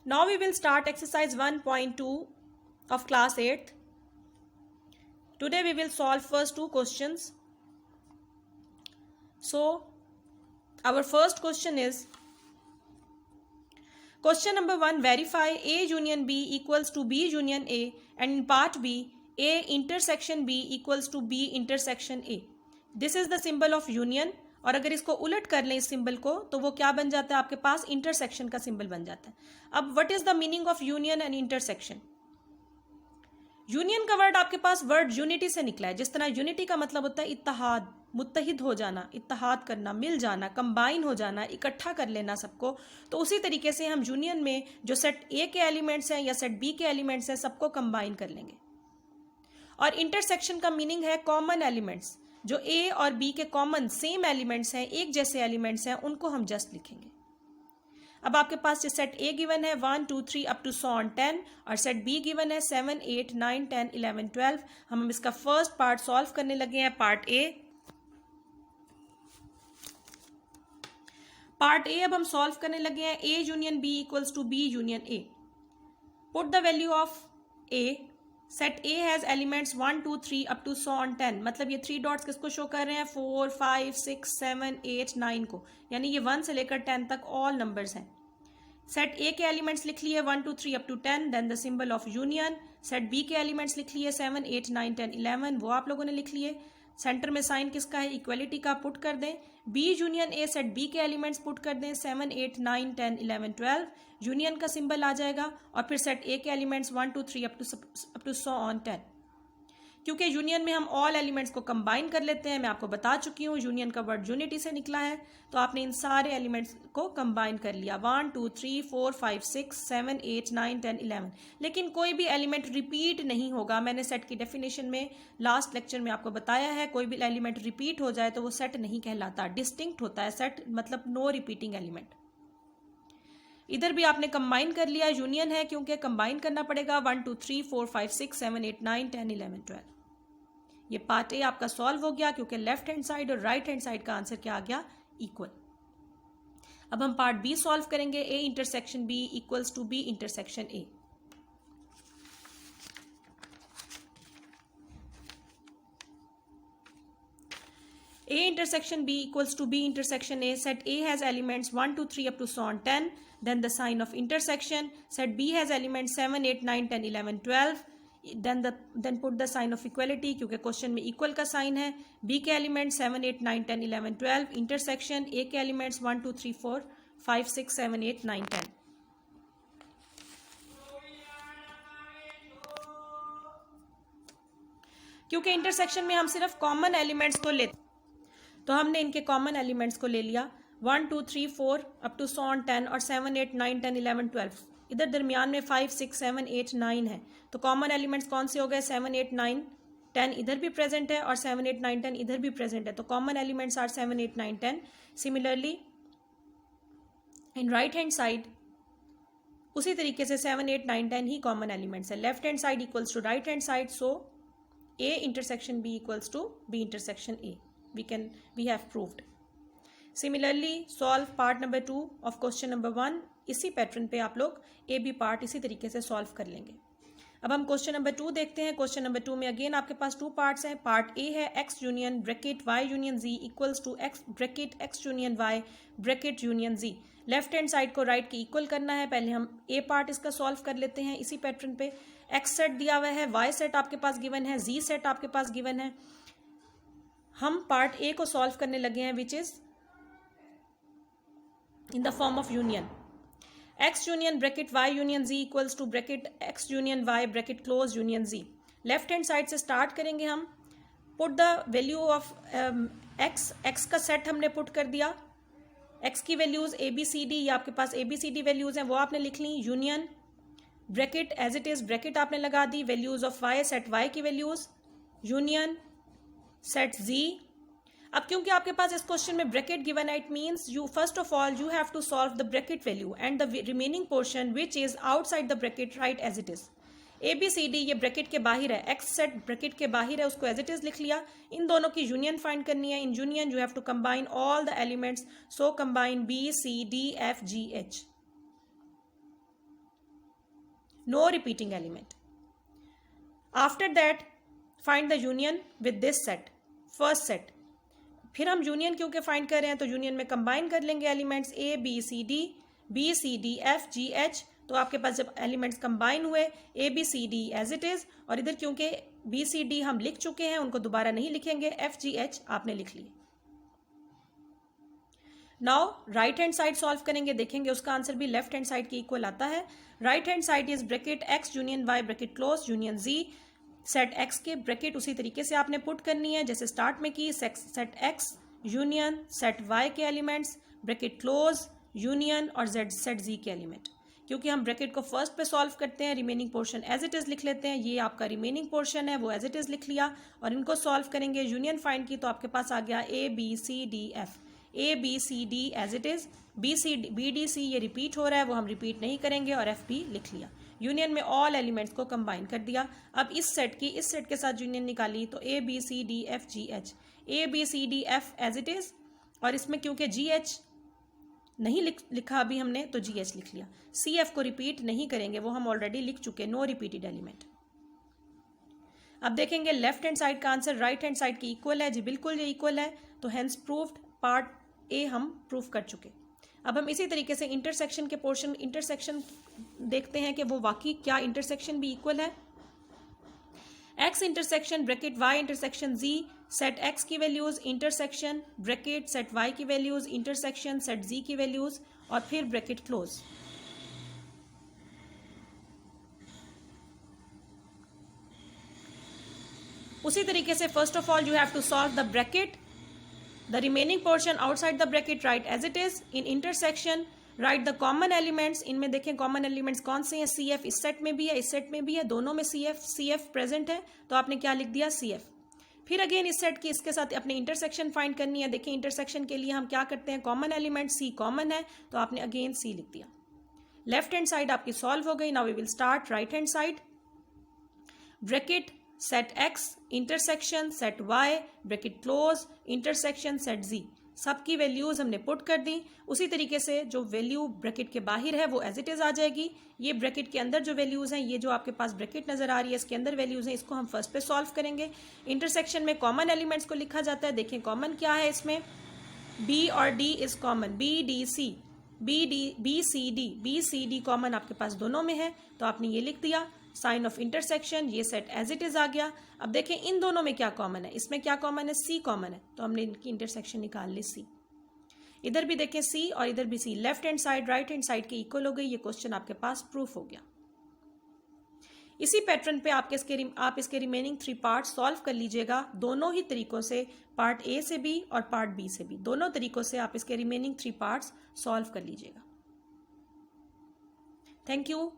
Now we will start exercise 1.2 of class 8th. Today we will solve first two questions. So our first question is question number 1. Verify A union B equals to B union A, and in part B, A intersection B equals to B intersection A. This is the symbol of union. और अगर इसको उलट कर लें इस symbol को तो वो क्या बन जाता है, आपके पास इंटरसेक्शन का सिंबल बन जाता है. अब what is the meaning of union and intersection? Union का वर्ड आपके पास वर्ड यूनिटी से निकला है. जिस तरह यूनिटी का मतलब होता है इत्तेहाद, मुत्तहिद हो जाना, इत्तेहाद करना, मिल जाना, कंबाइन हो जाना, इकट्ठा कर लेना सबको. तो उसी तरीके से हम यूनियन में जो सेट ए के एलिमेंट्स हैं या सेट बी के एलिमेंट्स हैं सबको कंबाइन कर लेंगे. और इंटरसेक्शन का मीनिंग है कॉमन एलिमेंट्स. जो ए और बी के कॉमन सेम एलिमेंट्स हैं, एक जैसे एलिमेंट्स हैं, उनको हम जस्ट लिखेंगे. अब आपके पास जो सेट ए गिवन है 1 2 3 अप टू सो ऑन 10 और सेट बी गिवन है 7 8 9 10 11 12. हम इसका फर्स्ट पार्ट सॉल्व करने लगे हैं. पार्ट ए अब हम सॉल्व करने लगे हैं. A union B equals to B union A. Put the value of A. Set A has elements 1 2 3 up to so on 10. मतलब ये 3 डॉट्स किसको शो कर रहे हैं? 4 5 6 7 8 9 को. यानी ये 1 से लेकर 10 तक ऑल नंबर्स हैं. सेट ए के एलिमेंट्स लिख लिए 1 2 3 up to 10. Then the symbol of union. Set B के एलिमेंट्स लिख लिए 7 8 9 10 11. वो आप लोगों ने लिख लिए. सेंटर में साइन किसका है? इक्वलिटी का. पुट कर दें. B union A, set B के एलिमेंट्स पुट कर दें 7 8 9 10 11 12. यूनियन का सिंबल आ जाएगा. और फिर सेट ए के elements 1 2 3 up to so on 10. क्योंकि यूनियन में हम ऑल एलिमेंट्स को कंबाइन कर लेते हैं. मैं आपको बता चुकी हूँ यूनियन का वर्ड यूनिटी से निकला है. तो आपने इन सारे एलिमेंट्स को कंबाइन कर लिया. 1 2 3 4 5 6 7 8 9 10 11. लेकिन कोई भी एलिमेंट रिपीट नहीं होगा. मैंने सेट की डेफिनेशन में लास्ट लेक्चर में आपको बताया है. कोई भी एलिमेंट रिपीट हो जाए तो वो सेट नहीं कहलाता, डिस्टिंक्ट होता है सेट. मतलब नो रिपीटिंग एलिमेंट. इधर भी आपने कंबाइन कर लिया. यूनियन है क्योंकि कंबाइन करना पड़ेगा. 1 2 3 4 5 6 7 8 9 10 11 12. ये पार्ट ए आपका सॉल्व हो गया क्योंकि लेफ्ट हैंड साइड और राइट हैंड साइड का आंसर क्या आ गया? इक्वल. अब हम पार्ट बी सॉल्व करेंगे. A intersection B equals to B intersection A. A intersection B equals to B intersection A. Set A has elements 1 2 3 up to so on 10. Then the sign of intersection. Set B has elements 7 8 9 10 11 12. Then put the sign of equality क्योंकि question में equal का sign है. B के elements 7 8 9 10 11 12. Intersection A के elements 1 2 3 4 5 6 7 8 9 10. क्योंकि intersection में हम सिर्फ कॉमन एलिमेंट्स को लेते, तो हमने इनके कॉमन एलिमेंट्स को ले लिया. 1 2 3 4 अप टू सो ऑन 10 और 7 8 9 10 11 12. इधर दरमियान में 5 6 7 8 9 है. तो कॉमन एलिमेंट्स कौन से हो गए? 7 8 9 10 इधर भी प्रेजेंट है और 7 8 9 10 इधर भी प्रेजेंट है. तो common elements are 7 8 9 10. Similarly in right hand side उसी तरीके से 7 8 9 10 ही कॉमन एलिमेंट्स है. Left hand side equals to right hand side. So A intersection B equals to B intersection A. We have proved. Similarly, solve part number 2 of question number 1. इसी pattern पे आप लोग A B part इसी तरीके से solve कर लेंगे. अब हम क्वेश्चन नंबर 2 देखते हैं. क्वेश्चन नंबर 2 में अगेन आपके पास 2 पार्ट्स हैं. पार्ट A है x union bracket y union z equals to x bracket x union y bracket union z. Left hand side को राइट के इक्वल करना है. पहले हम A पार्ट इसका सॉल्व कर लेते हैं इसी पैटर्न पे. x सेट दिया हुआ है, y सेट आपके पास गिवन है, z सेट आपके पास गिवन है. हम पार्ट A को सॉल्व करने लगे हैं which is in the form of union. x union bracket y union z equals to bracket x union y bracket close union z. Left hand side से start करेंगे हम. Put the value of x का set हमने put कर दिया. x की values A B C D, ये आपके पास A B C D values हैं, वो आपने लिख ली. Union bracket as it is bracket आपने लगा दी. Values of y, set y की वैल्यूज. Union set z. अब क्योंकि आपके पास इस क्वेश्चन में ब्रैकेट गिवन है, it means you first of all you have to solve the bracket value and the remaining portion which is outside the bracket right as it is. A B C D ये bracket के बाहर है, x set bracket के बाहर है, उसको as it is लिख लिया. इन दोनों की यूनियन फाइंड करनी है. In union you have to combine all the elements. So combine B C D F G H. No repeating element. After that find the union with this set, first set. फिर हम union क्योंकि find कर रहे हैं तो union में combine कर लेंगे elements A B C D F G H. तो आपके पास जब एलिमेंट्स कंबाइन हुए A B C D as it is, और इधर क्योंकि बी सी डी हम लिख चुके हैं उनको दोबारा नहीं लिखेंगे, एफ जी एच आपने लिख लिए। Now right hand side solve करेंगे, देखेंगे उसका आंसर भी लेफ्ट हैंड साइड के इक्वल आता है। Right hand side is bracket X union Y bracket close union Z. Set X के ब्रैकेट उसी तरीके से आपने पुट करनी है जैसे स्टार्ट में की, set X union set Y के एलिमेंट्स ब्रैकेट क्लोज यूनियन और सेट जी के एलिमेंट। क्योंकि हम ब्रैकेट को फर्स्ट पे सॉल्व करते हैं, remaining portion as it is लिख लेते हैं। ये आपका रिमेनिंग पोर्शन है वो एज इट इज लिख लिया, और इनको सॉल्व करेंगे यूनियन फाइंड की तो आपके पास आ गया A B C D F. A B C D as it is, B D C ये रिपीट हो रहा है वो हम रिपीट नहीं करेंगे, और एफ भी लिख लिया। यूनियन में ऑल एलिमेंट्स को कंबाइन कर दिया। अब इस सेट के साथ यूनियन निकाली तो A B C D F G H, A B C D F as it is, और इसमें क्योंकि जी एच नहीं लिखा अभी हमने तो जी एच लिख लिया। सी एफ को रिपीट नहीं करेंगे, वो हम ऑलरेडी लिख चुके, नो रिपीटेड एलिमेंट। अब देखेंगे लेफ्ट हैंड साइड का आंसर राइट हैंड साइड की इक्वल है जी, बिल्कुल ये इक्वल है, तो हेंस प्रूव्ड, पार्ट ए हम प्रूव कर चुके। अब हम इसी तरीके से इंटरसेक्शन के पोर्शन, इंटरसेक्शन देखते हैं कि वो वाकई क्या इंटरसेक्शन भी इक्वल है। X intersection bracket Y intersection Z, set X की values intersection bracket set Y की वैल्यूज इंटरसेक्शन सेट जी की वैल्यूज, और फिर ब्रैकेट क्लोज। उसी तरीके से first of all you have to solve the bracket, the remaining portion outside the bracket write as it is, in intersection write the common elements। इनमें देखें common elements कौन से हैं, सी एफ इस set में भी है इस सेट में भी है, दोनों में सी एफ प्रेजेंट है, तो आपने क्या लिख दिया सी एफ। फिर अगेन इस सेट की इसके साथ अपने इंटरसेक्शन फाइंड करनी है। देखिए इंटरसेक्शन के लिए हम क्या करते हैं, कॉमन एलिमेंट सी कॉमन है तो आपने अगेन सी लिख दिया। लेफ्ट हैंड साइड आपकी सॉल्व हो गई। Now we will start right hand side, bracket set X intersection set Y bracket close intersection set G, सबकी वैल्यूज हमने पुट कर दी। उसी तरीके से जो वैल्यू ब्रैकेट के बाहर है वो एज इट इज आ जाएगी। ये ब्रैकेट के अंदर जो वैल्यूज हैं, ये जो आपके पास ब्रैकेट नजर आ रही है इसके अंदर वैल्यूज हैं, इसको हम फर्स्ट पे सॉल्व करेंगे। इंटरसेक्शन में कॉमन एलिमेंट्स को लिखा जाता है, देखें कॉमन क्या है इसमें, बी और D is common, B D C B C D common आपके पास दोनों में है, तो आपने ये लिख दिया। साइन ऑफ इंटरसेक्शन, ये सेट एज इट इज आ गया। अब देखें इन दोनों में क्या कॉमन है, इसमें क्या कॉमन है, सी कॉमन है, तो हमने इनकी इंटरसेक्शन निकाल ली सी। इधर भी देखें सी और इधर भी C, left hand side right hand side के इक्वल हो गई। ये क्वेश्चन आपके पास प्रूफ हो गया। इसी पैटर्न पे आप इसके रिमेनिंग 3 पार्ट सॉल्व कर लीजिएगा, दोनों ही तरीकों से, पार्ट ए से भी और पार्ट बी से भी, दोनों तरीकों से आप इसके रिमेनिंग 3 पार्ट्स सॉल्व कर लीजिएगा। Thank you.